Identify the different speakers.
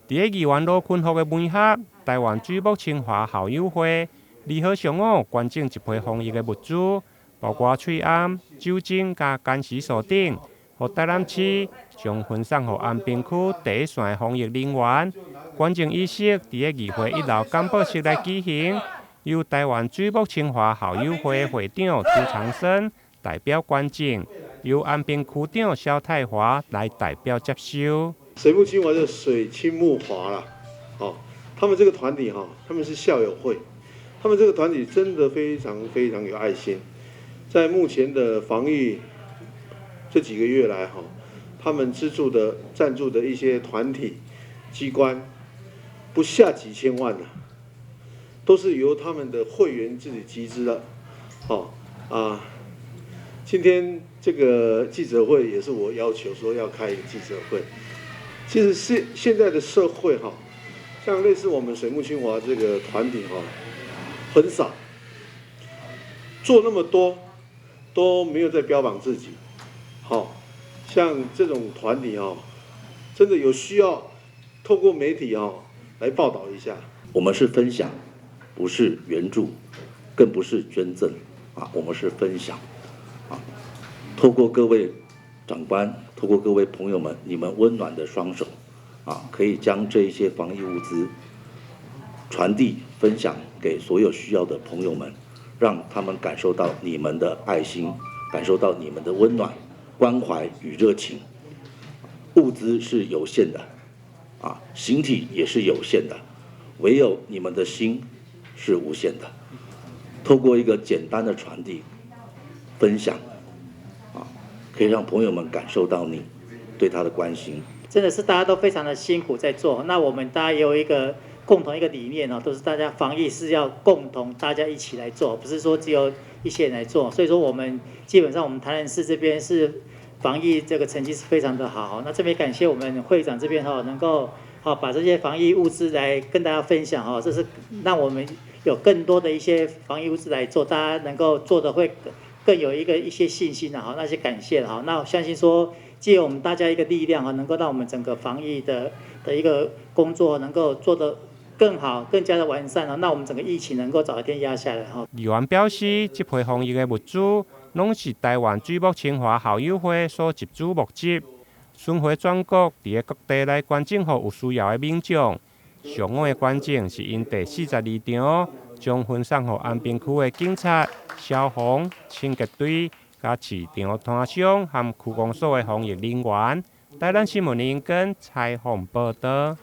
Speaker 1: 伫个宜园路坤福的门口，台湾水木清华校友会2号上午捐赠一批防疫的物资，包括喙암、酒精加干洗手等，予台南市将分送予安平区第一线的防疫人员。捐赠仪式伫个议会1楼简报室内举行，由台湾水木清华校友会会长朱长生代表捐赠，由安平区长萧泰华来代表接收。
Speaker 2: 水木清华就是水清木华啦，他们这个团体他们是校友会，他们这个团体真的非常非常有爱心，在目前的防疫这几个月来他们赞助的一些团体机关不下几千万了，都是由他们的会员自己集资的，今天这个记者会也是我要求说要开一个记者会。其实现在的社会像类似我们水木清华这个团体很少做那么多，都没有在标榜自己。像这种团体真的有需要透过媒体来报道一下。
Speaker 3: 我们是分享，不是援助，更不是捐赠我们是分享透过各位长官，透过各位朋友们，你们温暖的双手可以将这一些防疫物资传递分享给所有需要的朋友们，让他们感受到你们的爱心，感受到你们的温暖、关怀与热情。物资是有限的形体也是有限的，唯有你们的心是无限的。透过一个简单的传递、分享可以让朋友们感受到你对他的关心。
Speaker 4: 真的是大家都非常的辛苦在做，那我们大家也有一个共同一个理念都是大家防疫是要共同大家一起来做，不是说只有一些人来做。所以说我们基本上我们台南市这边是防疫这个成绩是非常的好。那这边感谢我们会长这边能够把这些防疫物资来跟大家分享这是让我们有更多的一些防疫物资来做，大家能够做的会更有一些信心那些感谢那我相信说借我们大家一个力量能够让我们整个防疫的一个工作能够做得更好、更加的完善那我们整个疫情能够早一天压下来
Speaker 1: 议员表示，这批防疫的物资拢是台湾水木清华校友会所集资募集，巡回全国伫各地来捐赠予有需要的民众。上午的捐赠是因第42场，将分送予安平区的警察、消防、清洁队、甲市场摊商和区公所的防疫人员。台南新闻林根采访报道。